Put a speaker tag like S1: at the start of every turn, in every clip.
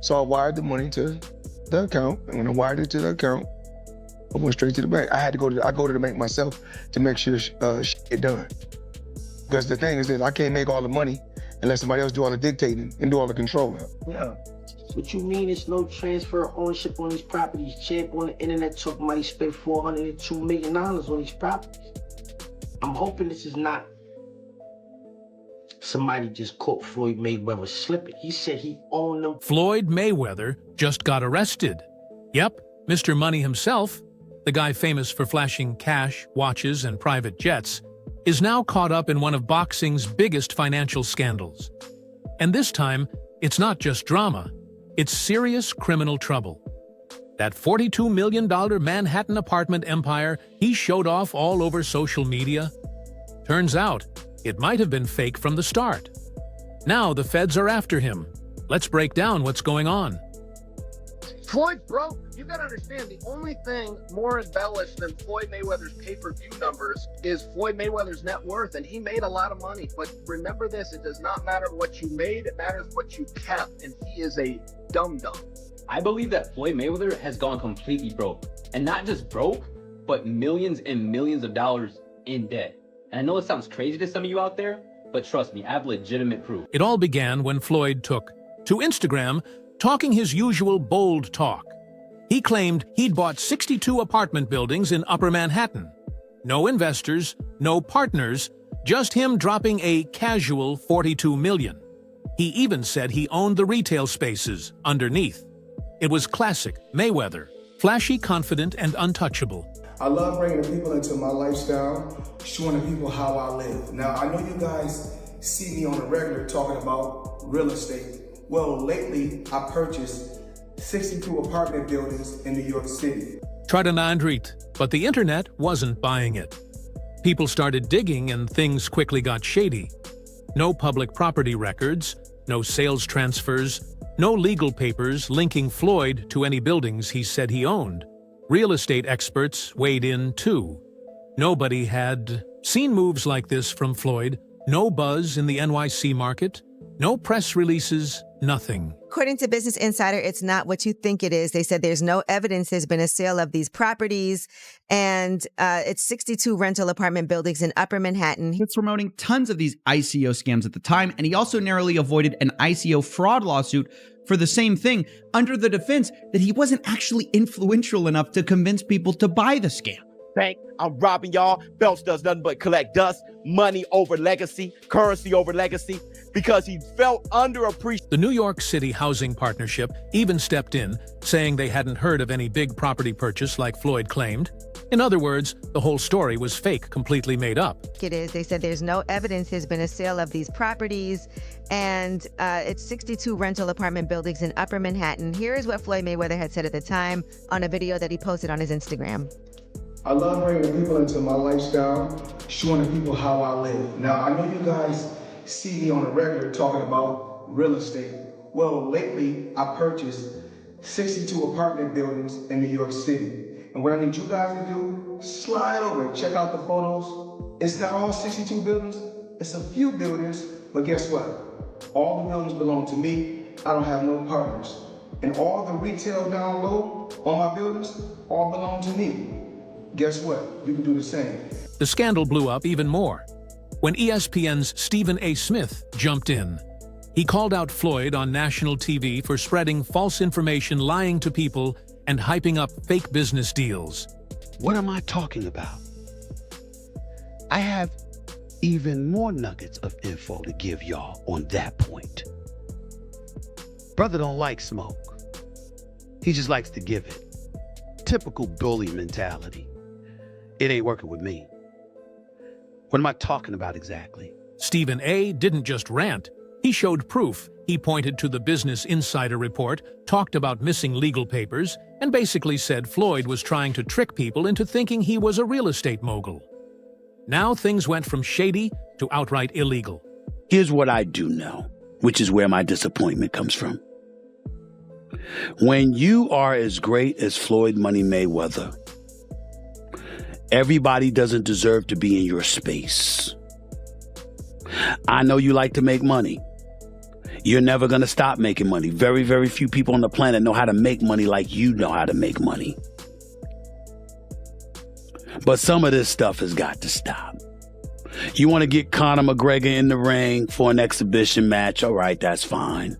S1: So I wired the money to the account, and when I wired it to the account, I went straight to the bank. I go to the bank myself to make sure shit get done. Because the thing is that I can't make all the money unless somebody else do all the dictating and do all the controlling.
S2: Yeah. What you mean it's no transfer of ownership on these properties? Champ on the internet talking about he spent $402 million on these properties. I'm hoping this is not somebody just caught Floyd Mayweather slipping. He said he owned them.
S3: Floyd Mayweather just got arrested. Yep, Mr. Money himself, the guy famous for flashing cash, watches, and private jets, is now caught up in one of boxing's biggest financial scandals. And this time, it's not just drama, it's serious criminal trouble. That $42 million Manhattan apartment empire he showed off all over social media? Turns out, it might have been fake from the start. Now the feds are after him. Let's break down what's going on.
S4: Floyd's broke. You gotta understand, the only thing more embellished than Floyd Mayweather's pay-per-view numbers is Floyd Mayweather's net worth, and he made a lot of money. But remember this, it does not matter what you made, it matters what you kept, and he is a dum-dum.
S5: I believe that Floyd Mayweather has gone completely broke. And not just broke, but millions and millions of dollars in debt. And I know it sounds crazy to some of you out there, but trust me, I have legitimate proof.
S3: It all began when Floyd took to Instagram, talking his usual bold talk. He claimed he'd bought 62 apartment buildings in Upper Manhattan. No investors, no partners, just him dropping a casual $42 million. He even said he owned the retail spaces underneath. It was classic Mayweather, flashy, confident, and untouchable.
S1: I love bringing the people into my lifestyle, showing the people how I live. Now, I know you guys see me on the regular talking about real estate. Well, lately, I purchased 62 apartment buildings in New York City.
S3: Tried an Andreet, but the internet wasn't buying it. People started digging and things quickly got shady. No public property records, no sales transfers, no legal papers linking Floyd to any buildings he said he owned. Real estate experts weighed in too. Nobody had seen moves like this from Floyd, no buzz in the NYC market, no press releases, nothing.
S6: According to Business Insider, it's not what you think it is. They said there's no evidence there's been a sale of these properties, and it's 62 rental apartment buildings in Upper Manhattan.
S7: It's promoting tons of these ICO scams at the time, and he also narrowly avoided an ICO fraud lawsuit for the same thing, under the defense that he wasn't actually influential enough to convince people to buy the scam.
S8: Bank, I'm robbing y'all. Belch does nothing but collect dust, money over legacy, currency over legacy, because he felt underappreciated.
S3: The New York City Housing Partnership even stepped in, saying they hadn't heard of any big property purchase like Floyd claimed. In other words, the whole story was fake, completely made up.
S6: It is. They said there's no evidence there's been a sale of these properties, and it's 62 rental apartment buildings in Upper Manhattan. Here is what Floyd Mayweather had said at the time on a video that he posted on his Instagram.
S1: I love bringing people into my lifestyle, showing the people how I live. Now, I know you guys see me on the regular talking about real estate. Well, lately, I purchased 62 apartment buildings in New York City. And what I need you guys to do, slide over and check out the photos. It's not all 62 buildings, it's a few buildings, but guess what? All the buildings belong to me. I don't have no partners. And all the retail down low on my buildings all belong to me. Guess what? You can do the same.
S3: The scandal blew up even more when ESPN's Stephen A. Smith jumped in. He called out Floyd on national TV for spreading false information, lying to people, and hyping up fake business deals.
S9: What am I talking about? I have even more nuggets of info to give y'all on that point. Brother don't like smoke. He just likes to give it. Typical bully mentality. It ain't working with me. What am I talking about exactly?
S3: Stephen A. didn't just rant. He showed proof. He pointed to the Business Insider report, talked about missing legal papers, and basically said Floyd was trying to trick people into thinking he was a real estate mogul. Now things went from shady to outright illegal.
S9: Here's what I do know. which is where my disappointment comes from. When you are as great as Floyd Money Mayweather, everybody doesn't deserve to be in your space. I know you like to make money. You're never going to stop making money. Very, very few people on the planet know how to make money like you know how to make money. But some of this stuff has got to stop. You want to get Conor McGregor in the ring for an exhibition match? All right, that's fine.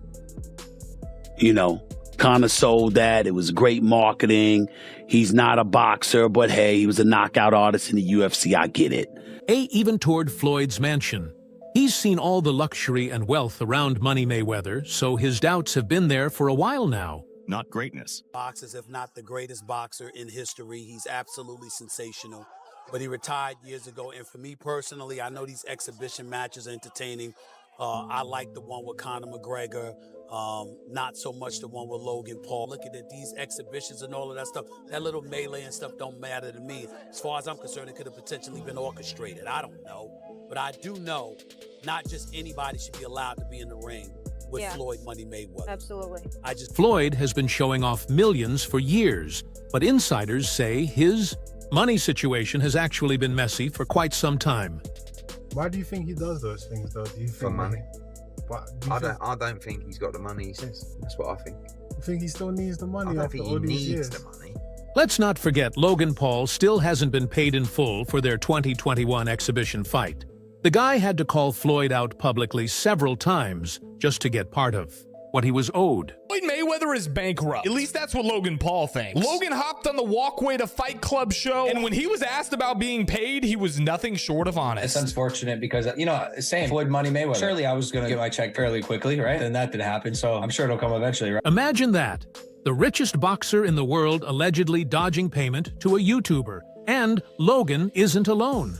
S9: You know, Conor sold that. It was great marketing. He's not a boxer, but hey, he was a knockout artist in the UFC. I get it.
S3: Even toured Floyd's mansion. He's seen all the luxury and wealth around Money Mayweather, so his doubts have been there for a while now.
S10: Not greatness.
S11: Boxers, if not the greatest boxer in history. He's absolutely sensational. But he retired years ago, and for me personally, I know these exhibition matches are entertaining. I like the one with Conor McGregor, not so much the one with Logan Paul. Looking at these exhibitions and all of that stuff, that little melee and stuff don't matter to me. As far as I'm concerned, it could have potentially been orchestrated. I don't know. But I do know not just anybody should be allowed to be in the ring with Floyd Money Mayweather.
S12: Absolutely.
S3: Floyd has been showing off millions for years, but insiders say his money situation has actually been messy for quite some time.
S13: Why do you think he does those things, though? Do you think
S14: for money?
S13: I
S14: don't think he's got the money he says. That's what I think.
S13: You think he still needs the money?
S14: I don't think he needs the money.
S3: Let's not forget Logan Paul still hasn't been paid in full for their 2021 exhibition fight. The guy had to call Floyd out publicly several times just to get part of what he was owed.
S15: Floyd Mayweather is bankrupt. At least that's what Logan Paul thinks. Logan hopped on the Walkway to Fight Club show, and when he was asked about being paid, he was nothing short of honest.
S16: It's unfortunate because, you know, same Floyd Money Mayweather. Surely I was going to get my check fairly quickly, right? And that did happen, so I'm sure it'll come eventually, right?
S3: Imagine that. The richest boxer in the world allegedly dodging payment to a YouTuber. And Logan isn't alone.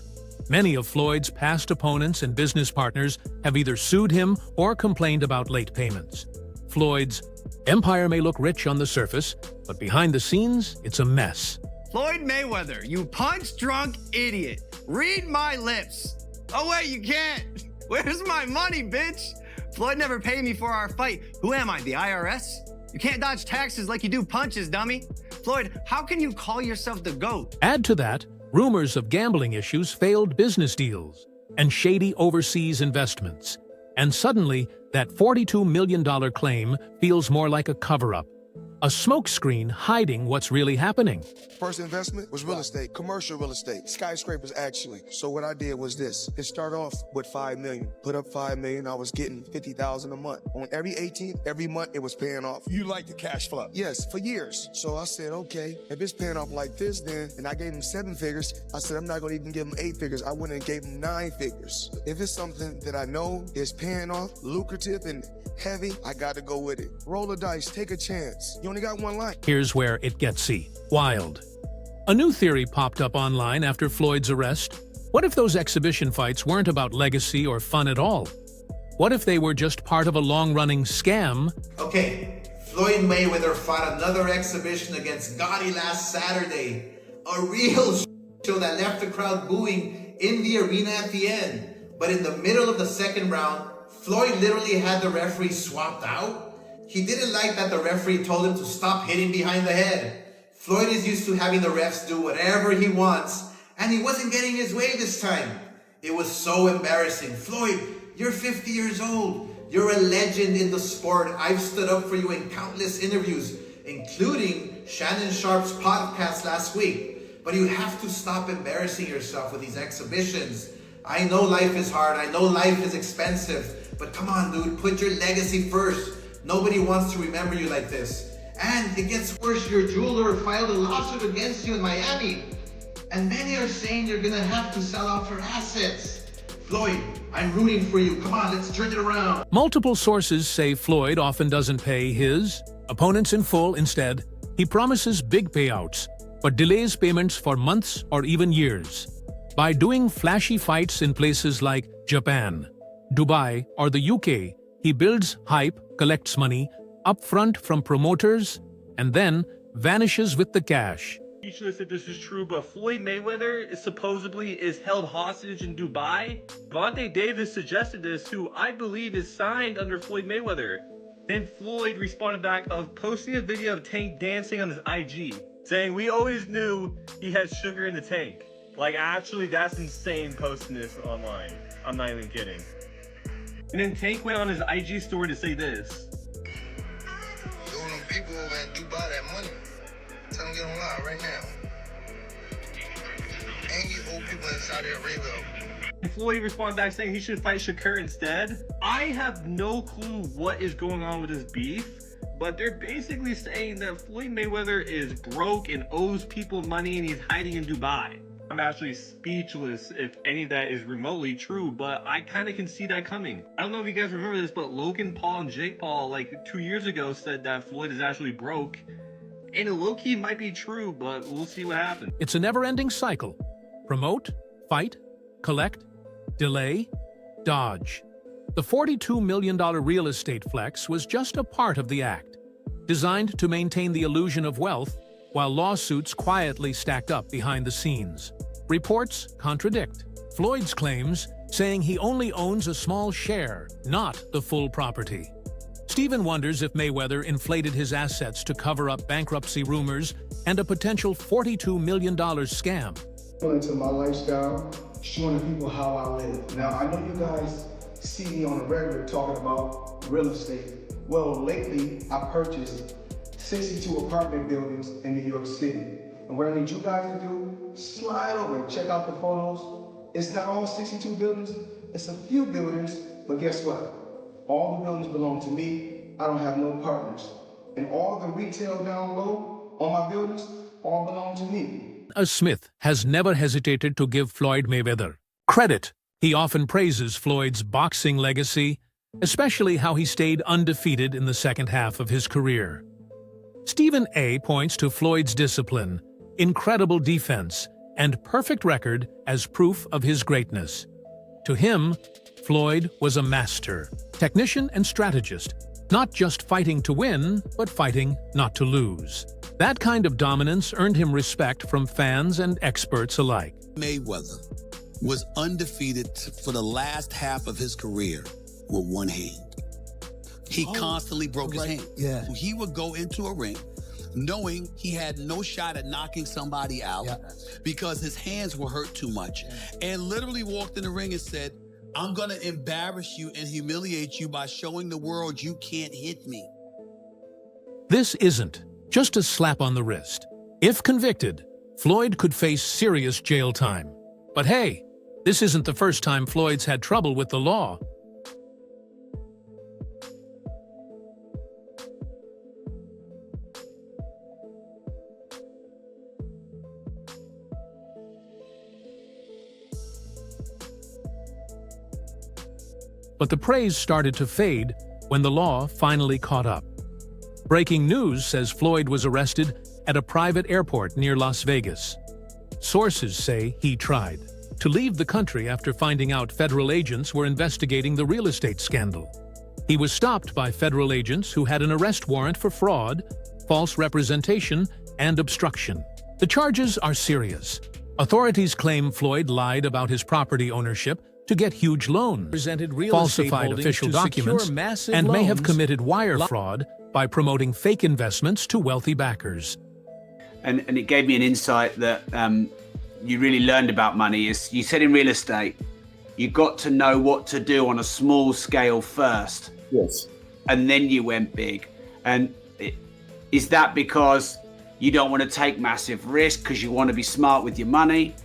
S3: Many of Floyd's past opponents and business partners have either sued him or complained about late payments. Floyd's empire may look rich on the surface, but behind the scenes, it's a mess.
S17: Floyd Mayweather, you punch-drunk idiot. Read my lips. Oh, wait, you can't. Where's my money, bitch? Floyd never paid me for our fight. Who am I, the IRS? You can't dodge taxes like you do punches, dummy. Floyd, how can you call yourself the GOAT?
S3: Add to that, rumors of gambling issues, failed business deals, and shady overseas investments. And suddenly, that $42 million claim feels more like a cover-up. A smokescreen hiding what's really happening.
S1: First investment was real estate, commercial real estate, skyscrapers actually. So what I did was this. It started off with $5 million. Put up $5 million, I was getting $50,000 a month. On every 18th, every month, it was paying off.
S13: You like the cash flow?
S1: Yes, for years. So I said, okay, if it's paying off like this, then, and I gave him 7 figures, I said, I'm not gonna even give him 8 figures. I went and gave him 9 figures. If it's something that I know is paying off, lucrative and heavy, I gotta go with it. Roll the dice, take a chance. You only got one life.
S3: Here's where it gets wild. A new theory popped up online after Floyd's arrest. What if those exhibition fights weren't about legacy or fun at all? What if they were just part of a long-running scam?
S18: Okay, Floyd Mayweather fought another exhibition against Gotti last Saturday. A real show that left the crowd booing in the arena at the end. But in the middle of the second round, Floyd literally had the referee swapped out. He didn't like that the referee told him to stop hitting behind the head. Floyd is used to having the refs do whatever he wants, and he wasn't getting his way this time. It was so embarrassing. Floyd, you're 50 years old. You're a legend in the sport. I've stood up for you in countless interviews, including Shannon Sharp's podcast last week. But you have to stop embarrassing yourself with these exhibitions. I know life is hard. I know life is expensive. But come on, dude, put your legacy first. Nobody wants to remember you like this. And it gets worse. Your jeweler filed a lawsuit against you in Miami. And many are saying you're gonna have to sell out for assets. Floyd, I'm rooting for you. Come on, let's turn it around.
S3: Multiple sources say Floyd often doesn't pay his opponents in full. Instead, he promises big payouts, but delays payments for months or even years. By doing flashy fights in places like Japan, Dubai, or the UK, he builds hype, collects money upfront from promoters, and then vanishes with the cash.
S10: speechless if this is true, but Floyd Mayweather is supposedly held hostage in Dubai. Vontae Davis suggested this, who I believe is signed under Floyd Mayweather. Then Floyd responded back of posting a video of Tank dancing on his IG, saying, "We always knew he had sugar in the tank." Like, actually, that's insane posting this online. I'm not even kidding. And then Tank went on his IG story to say this.
S12: All them people that do buy that money, tell them get online right now. And you old people in Saudi Arabia.
S10: And Floyd responded back saying he should fight Shakur instead. I have no clue what is going on with this beef, but they're basically saying that Floyd Mayweather is broke and owes people money and he's hiding in Dubai. I'm actually speechless if any of that is remotely true, but I kind of can see that coming. I don't know if you guys remember this, but Logan Paul and Jake Paul, like 2 years ago, said that Floyd is actually broke. And it low-key might be true, but we'll see what happens.
S3: It's a never-ending cycle. Promote, fight, collect, delay, dodge. The $42 million real estate flex was just a part of the act, designed to maintain the illusion of wealth while lawsuits quietly stacked up behind the scenes. Reports contradict Floyd's claims, saying he only owns a small share, not the full property. Stephen wonders if Mayweather inflated his assets to cover up bankruptcy rumors and a potential $42 million scam.
S1: Into my lifestyle, showing the people how I live. Now, I know you guys see me on the regular talking about real estate. Well, lately, I purchased 62 apartment buildings in New York City. And what I need you guys to do, slide over and check out the photos. It's not all 62 buildings, it's a few buildings, but guess what? All the buildings belong to me. I don't have no partners. And all the retail down low on my buildings all belong to me.
S3: Smith has never hesitated to give Floyd Mayweather credit. He often praises Floyd's boxing legacy, especially how he stayed undefeated in the second half of his career. Stephen A. points to Floyd's discipline, incredible defense, and perfect record as proof of his greatness. To him, Floyd was a master, technician and strategist, not just fighting to win, but fighting not to lose. That kind of dominance earned him respect from fans and experts alike.
S19: Mayweather was undefeated for the last half of his career with one hand. He constantly broke his hand.
S20: Yeah.
S19: So he would go into a ring knowing he had no shot at knocking somebody out because his hands were hurt too much, and literally walked in the ring and said, "I'm gonna embarrass you and humiliate you by showing the world you can't hit me."
S3: This isn't just a slap on the wrist. If convicted, Floyd could face serious jail time. But hey, this isn't the first time Floyd's had trouble with the law. But the praise started to fade when the law finally caught up. Breaking news says Floyd was arrested at a private airport near Las Vegas. Sources say he tried to leave the country after finding out federal agents were investigating the real estate scandal. He was stopped by federal agents who had an arrest warrant for fraud, false representation, and obstruction. The charges are serious. Authorities claim Floyd lied about his property ownership to get huge loans, presented falsified official documents, and may have committed wire fraud by promoting fake investments to wealthy backers.
S2: And it gave me an insight that you really learned about money. Is you said in real estate, you got to know what to do on a small scale first.
S21: Yes.
S2: And then you went big. And is that because you don't want to take massive risk because you want to be smart with your money?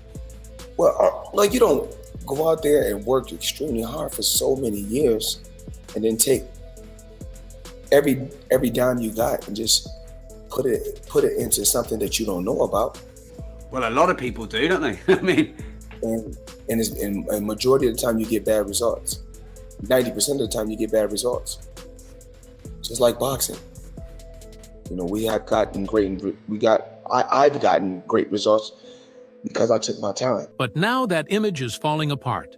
S21: Well, like, you don't go out there and work extremely hard for so many years and then take every dime you got and just put it into something that you don't know about.
S2: Well, a lot of people do, don't they? I mean,
S21: and a majority of the time you get bad results. 90% of the time you get bad results. Just like boxing. You know, I've gotten great results because I took my time.
S3: But now that image is falling apart.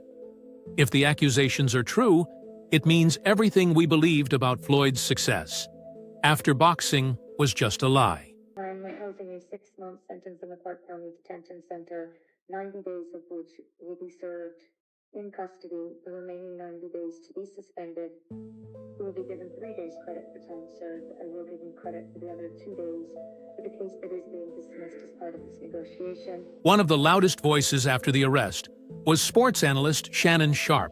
S3: If the accusations are true, it means everything we believed about Floyd's success after boxing was just a lie.
S22: My health
S20: a 6-month sentence in the Clark County Detention Center, 90 days of which will be served in custody, the remaining 90 days to be suspended. He will be given 3 days credit for time served, and will give him credit for the other 2 days for the case that is being dismissed as part of this negotiation.
S3: One of the loudest voices after the arrest was sports analyst Shannon Sharp.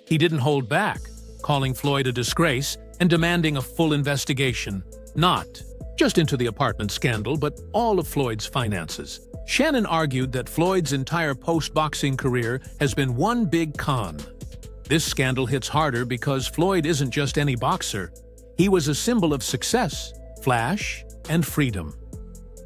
S3: He didn't hold back, calling Floyd a disgrace and demanding a full investigation, not just into the apartment scandal, but all of Floyd's finances. Shannon argued that Floyd's entire post-boxing career has been one big con. This scandal hits harder because Floyd isn't just any boxer. He was a symbol of success, flash, and freedom.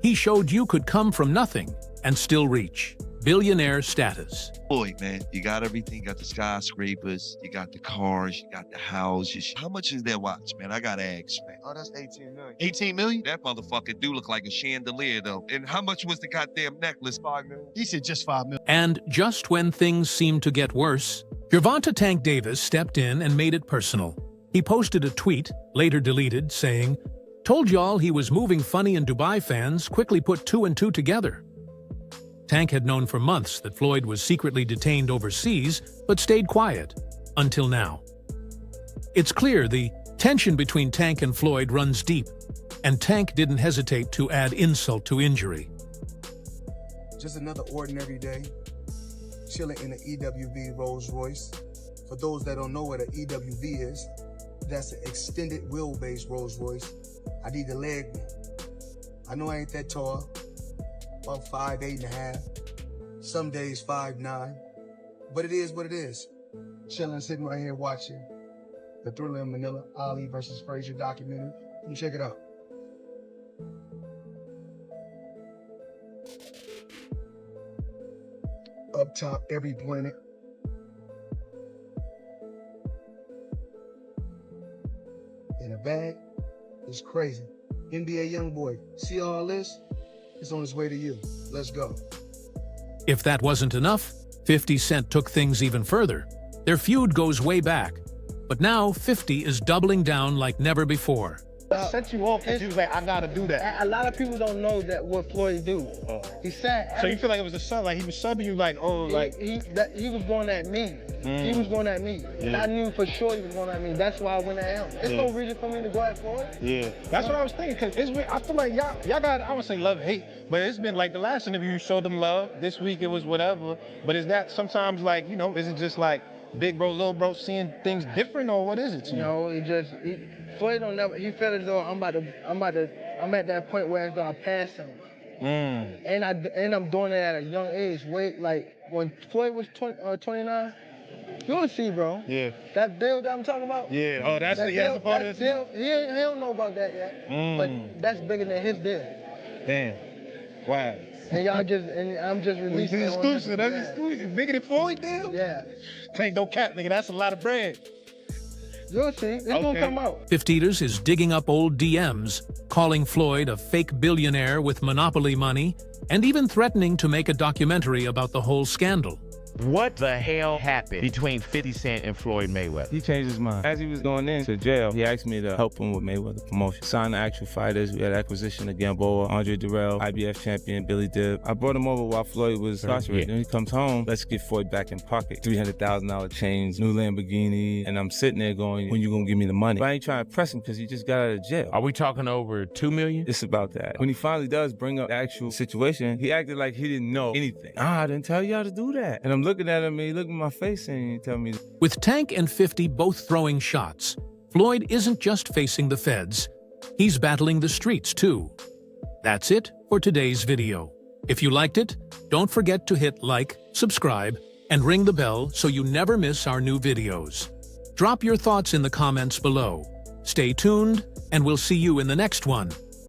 S3: He showed you could come from nothing and still reach billionaire status.
S22: Floyd, man, you got everything. You got the skyscrapers, you got the cars, you got the houses. How much is that watch, man? I got eggs, man.
S1: Oh, that's 18 million.
S22: 18 million? That motherfucker do look like a chandelier, though. And how much was the goddamn necklace?
S1: 5 million.
S22: He said just 5 million.
S3: And just when things seemed to get worse, Gervonta Tank Davis stepped in and made it personal. He posted a tweet, later deleted, saying, "Told y'all he was moving funny and Dubai fans quickly put 2 and 2 together." Tank had known for months that Floyd was secretly detained overseas, but stayed quiet, until now. It's clear the tension between Tank and Floyd runs deep, and Tank didn't hesitate to add insult to injury.
S1: Just another ordinary day, chilling in an EWV Rolls Royce. For those that don't know what an EWV is, that's an extended wheelbase Rolls Royce. I need the leg room. I know I ain't that tall, about 5'8.5", some days 5'9", but it is what it is. Chilling, sitting right here watching the Thriller in Manila, Ali versus Frazier documentary. You check it out. Up top, every planet. In a bag, it's crazy. NBA YoungBoy, see all this? It's on its way to you. Let's go.
S3: If that wasn't enough, 50 Cent took things even further. Their feud goes way back, but now 50 is doubling down like never before.
S23: Set you off because you was like, I gotta do that.
S2: A lot of people don't know that what Floyd do. He said.
S23: So you feel like it was a sub, like he was subbing you, like, oh, like
S2: he was going at me. He was going at me.
S23: Yeah.
S2: And I knew for sure he was going at me. That's why I went at him. There's no reason for me to go at Floyd.
S23: Yeah, that's what I was thinking. Cause I feel like y'all got, I wouldn't say love hate, but it's been like the last interview you showed them love. This week it was whatever. But is that sometimes like, you know, is it just like big bro, little bro seeing things different, or what is it to you?
S2: No, Floyd don't never. He felt as though I'm at that point where it's gonna pass him. And I'm doing it at a young age. Wait, like when Floyd was 29, you'll see, bro.
S23: Yeah.
S2: That deal that I'm talking about.
S23: Yeah. Oh, that's a part of this.
S2: He don't know about that yet. But that's bigger than his deal.
S23: Damn. Wow.
S2: And I'm just releasing it.
S23: Exclusive. That's exclusive. Bigger than Floyd deal?
S2: Yeah.
S23: Ain't no cap, nigga. That's a lot of bread.
S2: You'll see. It's gonna come out.
S3: 50ers is digging up old DMs, calling Floyd a fake billionaire with monopoly money, and even threatening to make a documentary about the whole scandal.
S24: What the hell happened between 50 Cent and Floyd Mayweather?
S25: He changed his mind. As he was going into jail, he asked me to help him with Mayweather promotion. Signed the actual fighters. We had acquisition of Gamboa, Andre Durrell, IBF champion, Billy Dibb. I brought him over while Floyd was incarcerated. Then he comes home, let's get Floyd back in pocket. $300,000 chains, new Lamborghini, and I'm sitting there going, when you gonna give me the money? But I ain't trying to press him because he just got out of jail.
S24: Are we talking over $2 million?
S25: It's about that. When he finally does bring up the actual situation, he acted like he didn't know anything. I didn't tell y'all to do that. And I'm looking at him and he looked in my face and he tell me.
S3: With Tank and 50 both throwing shots, Floyd isn't just facing the feds, he's battling the streets too. That's it for today's video. If you liked it, don't forget to hit like, subscribe, and ring the bell so you never miss our new videos. Drop your thoughts in the comments below. Stay tuned, and we'll see you in the next one.